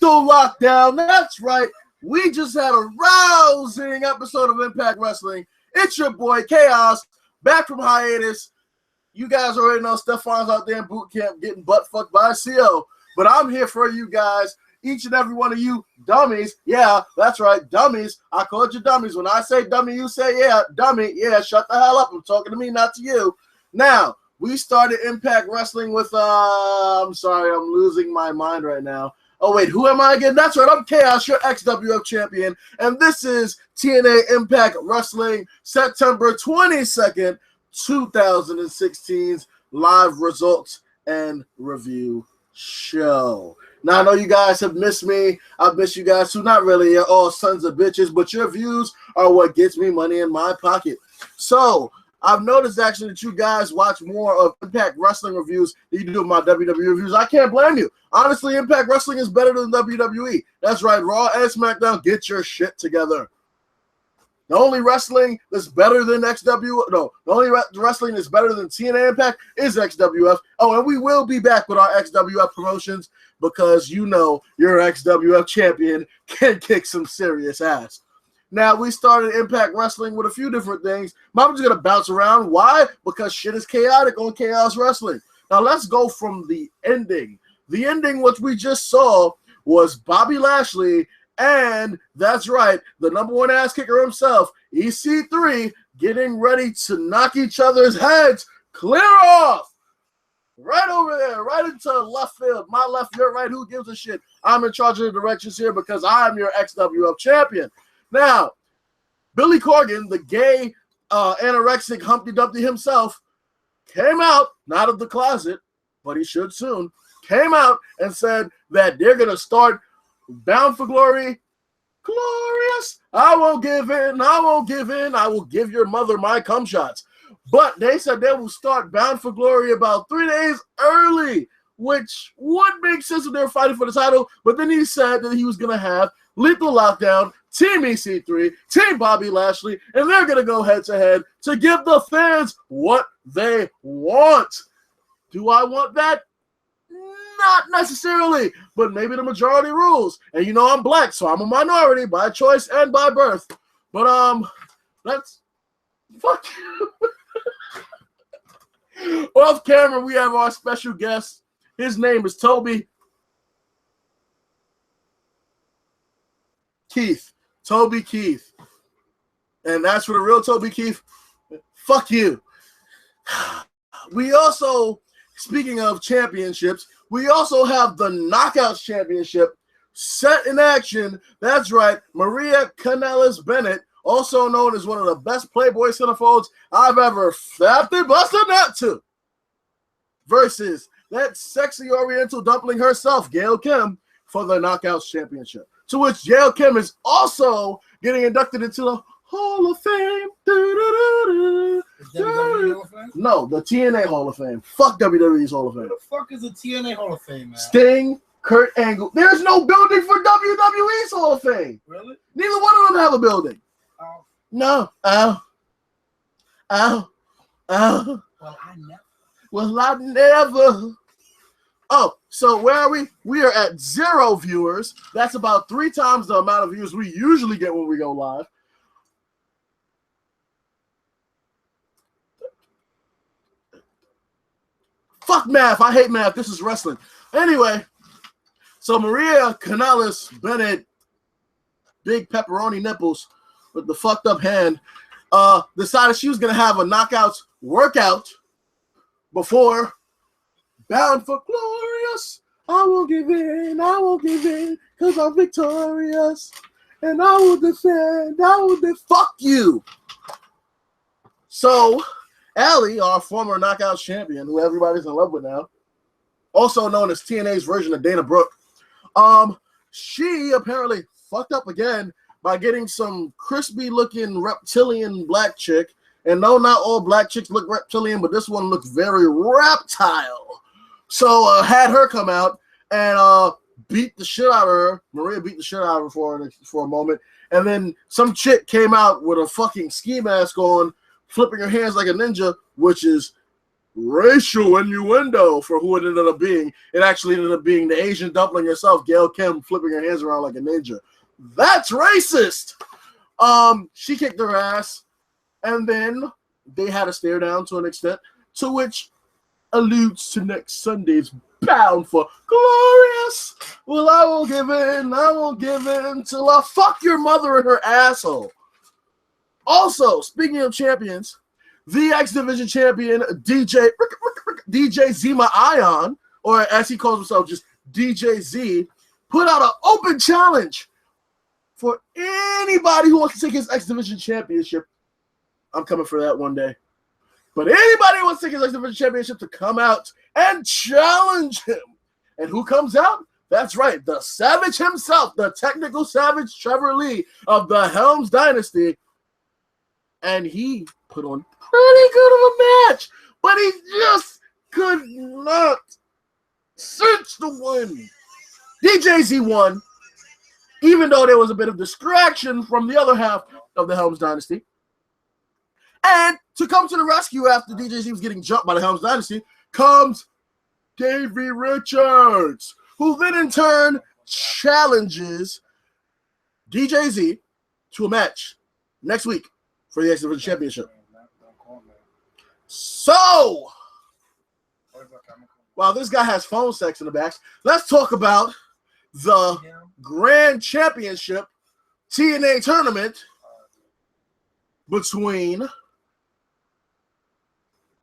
Lethal Lockdown. That's right. We just had a rousing episode of Impact Wrestling. It's your boy, Xhaoz, back from hiatus. You guys already know Stefan's out there in boot camp getting butt fucked by a CO. But I'm here for you guys, each and every one of you dummies. Yeah, that's right, dummies. I called you dummies. When I say dummy, you say, yeah, dummy. Yeah, shut the hell up. I'm talking to me, not to you. Now, we started Impact Wrestling with, I'm sorry, I'm losing my mind right now. Oh, wait, who am I again? That's right, I'm Xhaoz, your XWF champion, and this is TNA Impact Wrestling, September 22nd, 2016's live results and review show. Now, I know you guys have missed me. I've missed you guys too. Not really, you're all sons of bitches, but your views are what gets me money in my pocket. So, I've noticed actually that you guys watch more of Impact Wrestling reviews than you do my WWE reviews. I can't blame you. Honestly, Impact Wrestling is better than WWE. That's right, Raw and SmackDown, get your shit together. The only wrestling that's better than the only wrestling that's better than TNA Impact is XWF. Oh, and we will be back with our XWF promotions because you know your XWF champion can kick some serious ass. Now, we started Impact Wrestling with a few different things. I'm just going to bounce around. Why? Because shit is chaotic on Xhaoz Wrestling. Now, let's go from the ending. The ending, which we just saw, was Bobby Lashley and, that's right, the number one ass kicker himself, EC3, getting ready to knock each other's heads clear off. Right over there, right into left field. My left, your right, who gives a shit? I'm in charge of the directions here because I'm your XWF champion. Now, Billy Corgan, the gay, anorexic Humpty Dumpty himself, came out, not of the closet, but he should soon, came out and said that they're going to start Bound for Glory, glorious. I won't give in, I won't give in. I will give your mother my cum shots. But they said they will start Bound for Glory about 3 days early, which would make sense if they were fighting for the title. But then he said that he was going to have Lethal Lockdown, Team EC3, Team Bobby Lashley, and they're going to go head-to-head to give the fans what they want. Do I want that? Not necessarily, but maybe the majority rules. And you know I'm black, so I'm a minority by choice and by birth. But, let's... Fuck you. Off camera, we have our special guest. His name is Toby Keith. Toby Keith. And that's for the real Toby Keith. Fuck you. We also, speaking of championships, we also have the Knockouts Championship set in action. That's right, Maria Kanellis-Bennett, also known as one of the best Playboy centerfolds I've ever fapped busted nut to, versus that sexy Oriental dumpling herself, Gail Kim, for the Knockouts Championship. To which Gail Kim is also getting inducted into the Hall of Fame. Is WWE Hall of Fame? No, the TNA Hall of Fame. Fuck WWE's Hall of Fame. Who the fuck is the TNA Hall of Fame, man? Sting, Kurt Angle. There's no building for WWE's Hall of Fame. Really? Neither one of them have a building. Oh. No. Ow. Ow. Ow. Well, I never. Well, I never. Oh, so where are we? We are at 0 viewers. That's about 3 times the amount of views we usually get when we go live. Fuck math. I hate math. This is wrestling. Anyway, so Maria Kanellis-Bennett, big pepperoni nipples with the fucked up hand, decided she was going to have a Knockouts workout before Bound for Glorious. I won't give in, because I'm victorious. And I will defend, fuck you. So, Allie, our former Knockouts champion, who everybody's in love with now, also known as TNA's version of Dana Brooke, she apparently fucked up again by getting some crispy-looking reptilian black chick. And no, not all black chicks look reptilian, but this one looks very reptile. So had her come out and beat the shit out of her. Maria beat the shit out of her for a moment. And then some chick came out with a fucking ski mask on, flipping her hands like a ninja, which is racial innuendo for who it ended up being. It actually ended up being the Asian dumpling herself, Gail Kim, flipping her hands around like a ninja. That's racist. She kicked her ass, and then they had a stare down to an extent, to which alludes to next Sunday's Bound for Glorious. Well, I won't give in till I fuck your mother in her asshole. Also, speaking of champions, the X Division champion DJ Zima Ion, or as he calls himself, just DJ Z, put out an open challenge for anybody who wants to take his X Division championship. I'm coming for that one day. But anybody who wants to take his X Division championship to come out and challenge him. And who comes out? That's right, the Savage himself, the technical Savage Trevor Lee of the Helms Dynasty. And he put on pretty good of a match, but he just could not cinch the win. DJ Z won, even though there was a bit of distraction from the other half of the Helms Dynasty. And to come to the rescue after DJ Z was getting jumped by the Helms Dynasty comes Davey Richards, who then in turn challenges DJ Z to a match next week for the X Division Championship. So, while this guy has phone sex in the back, let's talk about the Grand Championship TNA tournament between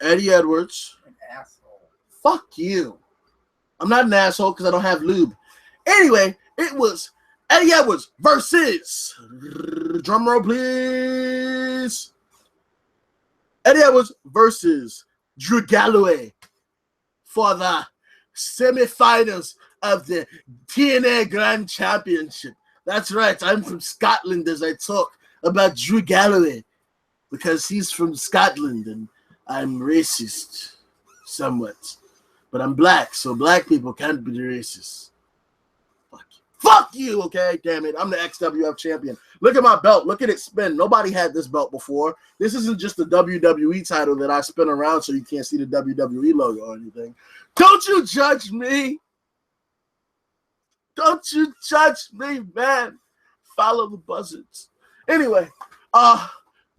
Eddie Edwards. An asshole. Fuck you. I'm not an asshole because I don't have lube. Anyway, it was Eddie Edwards versus, drum roll please, Eddie Edwards versus Drew Galloway for the semifinals of the TNA Grand Championship. That's right, I'm from Scotland as I talk about Drew Galloway because he's from Scotland and I'm racist somewhat. But I'm black, so black people can't be racist. Fuck you, okay? Damn it. I'm the XWF champion. Look at my belt. Look at it spin. Nobody had this belt before. This isn't just the WWE title that I spin around so you can't see the WWE logo or anything. Don't you judge me. Don't you judge me, man. Follow the buzzards. Anyway,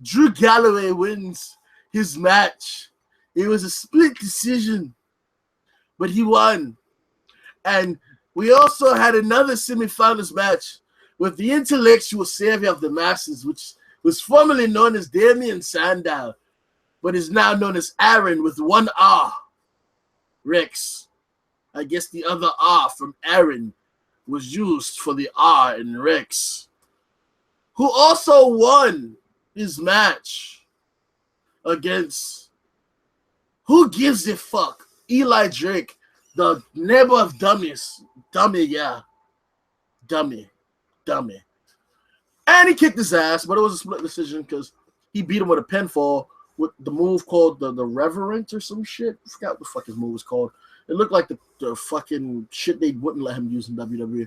Drew Galloway wins his match. It was a split decision, but he won. And we also had another semifinals match with the intellectual savior of the masses, which was formerly known as Damien Sandow, but is now known as Aaron with one R. Rex. I guess the other R from Aaron was used for the R in Rex, who also won his match against, who gives a fuck, Eli Drake, the neighbor of dummies. Dummy. And he kicked his ass, but it was a split decision because he beat him with a pinfall with the move called the Reverent or some shit. I forgot what the fuck his move was called. It looked like the fucking shit they wouldn't let him use in WWE.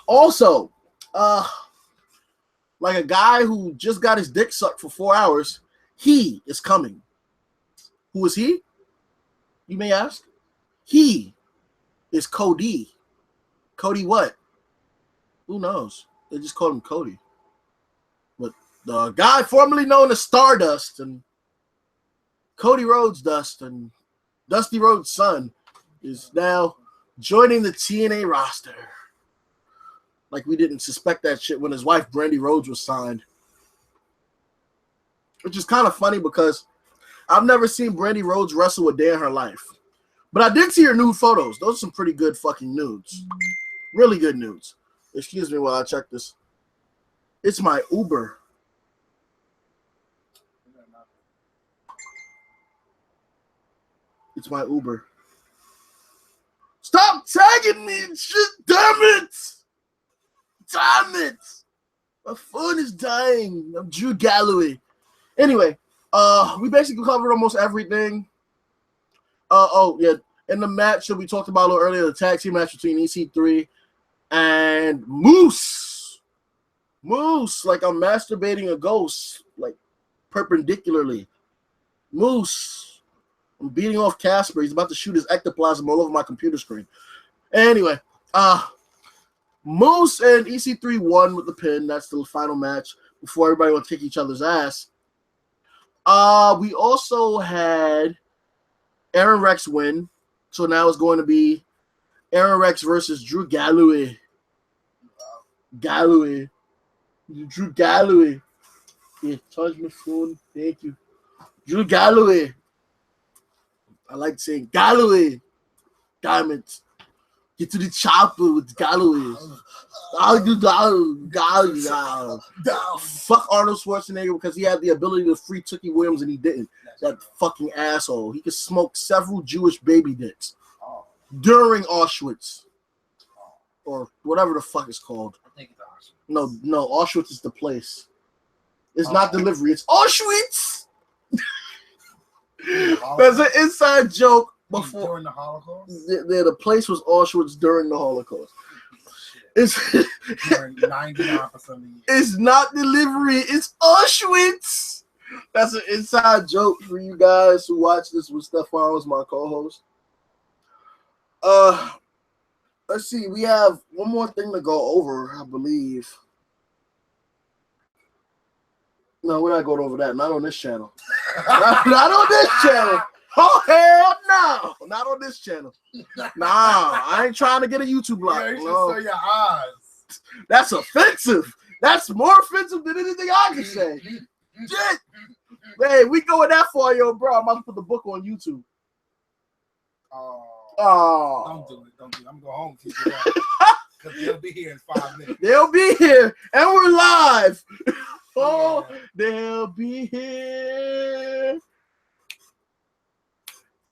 Also, like a guy who just got his dick sucked for 4 hours, he is coming. Who is he? You may ask. He is Cody. Cody what? Who knows? They just called him Cody. But the guy formerly known as Stardust and Cody Rhodes Dust and Dusty Rhodes' son is now joining the TNA roster. Like we didn't suspect that shit when his wife Brandy Rhodes was signed. Which is kind of funny because I've never seen Brandy Rhodes wrestle a day in her life. But I did see her nude photos. Those are some pretty good fucking nudes. Really good nudes. Excuse me while I check this. It's my Uber. It's my Uber. Stop tagging me and shit. Damn it. Damn it. My phone is dying. I'm Drew Galloway. Anyway, we basically covered almost everything. Oh, yeah. In the match that we talked about a little earlier, the tag team match between EC3 and Moose. Moose, like I'm masturbating a ghost, like perpendicularly. Moose I'm beating off Casper. He's about to shoot his ectoplasm all over my computer screen. Anyway, Moose and EC3 won with the pin. That's the final match before everybody will kick each other's ass. We also had Aaron Rex win. So now it's going to be Aaron Rex versus Drew Galloway. Drew Galloway. Yeah, charge my phone. Thank you. Drew Galloway. I like saying Galloway. Diamonds. Get to the chopper with Galloway. Fuck Arnold Schwarzenegger because he had the ability to free Tookie Williams and he didn't. That fucking asshole. He could smoke several Jewish baby dicks during Auschwitz. Or whatever the fuck it's called. I think it's Auschwitz. No, Auschwitz is the place. It's not delivery. It's Auschwitz. There's an inside joke before during the Holocaust. The place was Auschwitz during the Holocaust. It's 99% of the year. It's not delivery. It's Auschwitz. That's an inside joke for you guys who watch this with Stefan as my co-host. Let's see. We have one more thing to go over, I believe. No, we're not going over that. Not on this channel. not on this channel. Oh, hell no. Not on this channel. Nah, I ain't trying to get a YouTube block. Yeah, you should show your eyes. That's offensive. That's more offensive than anything I can say. Shit. Hey, we going that far, yo, bro. I'm about to put the book on YouTube. Oh. Don't do it. I'm going to go home to you. Because they'll be here in 5 minutes. They'll be here. And we're live. Oh, yeah. They'll be here.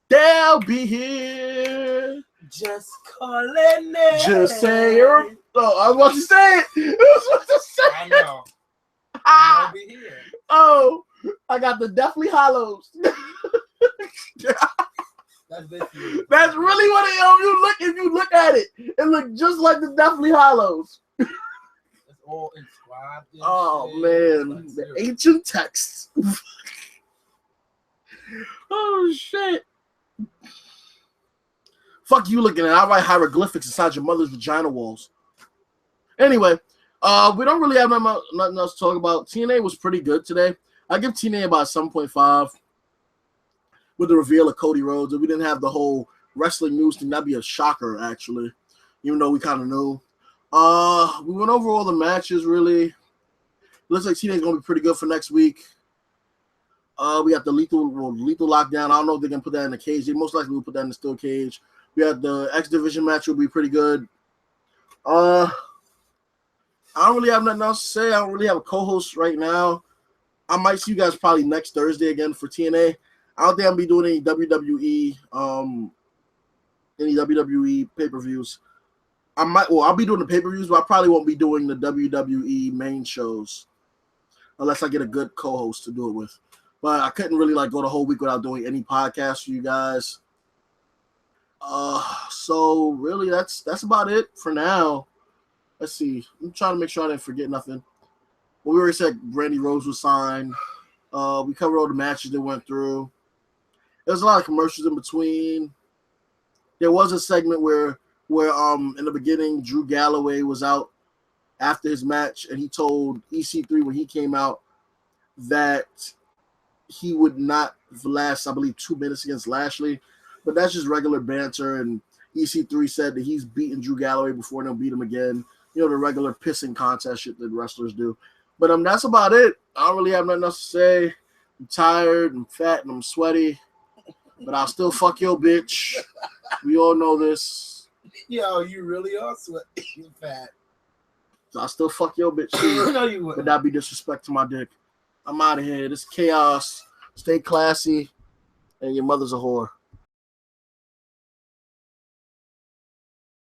They'll be here. Just calling it. Just say it. Oh, I was about to say it. I know. They'll be here. Oh, I got the Deathly Hollows. That's really what it is. If you look at it, it looks just like the Deathly Hollows. It's all inscribed. Oh man, the ancient texts. Oh shit. Fuck you looking at. I write hieroglyphics inside your mother's vagina walls. Anyway, we don't really have nothing else to talk about. TNA was pretty good today. I give TNA about 7.5 with the reveal of Cody Rhodes. If we didn't have the whole wrestling news thing, that'd be a shocker, actually, even though we kind of knew. We went over all the matches, really. Looks like TNA is going to be pretty good for next week. We got the lethal lockdown. I don't know if they're going to put that in the cage. They most likely will put that in the steel cage. We had the X Division match will be pretty good. I don't really have nothing else to say. I don't really have a co-host right now. I might see you guys probably next Thursday again for TNA. I don't think I'll be doing any WWE pay-per-views. I'll be doing the pay-per-views, but I probably won't be doing the WWE main shows unless I get a good co-host to do it with. But I couldn't really go the whole week without doing any podcasts for you guys. So really that's about it for now. Let's see. I'm trying to make sure I didn't forget nothing. Well, we already said Randy Rose was signed. We covered all the matches that went through. There's a lot of commercials in between. There was a segment where in the beginning Drew Galloway was out after his match, and he told EC3 when he came out that he would not last, I believe, 2 minutes against Lashley. But that's just regular banter, and EC3 said that he's beaten Drew Galloway before and he'll beat him again. You know, the regular pissing contest shit that wrestlers do. But that's about it. I don't really have nothing else to say. I'm tired, I'm fat, and I'm sweaty. But I'll still fuck your bitch. We all know this. Yo, you really are sweaty. You're fat. So I'll still fuck your bitch. No, you wouldn't. But that'd be disrespect to my dick. I'm out of here. This is chaos. Stay classy. And your mother's a whore.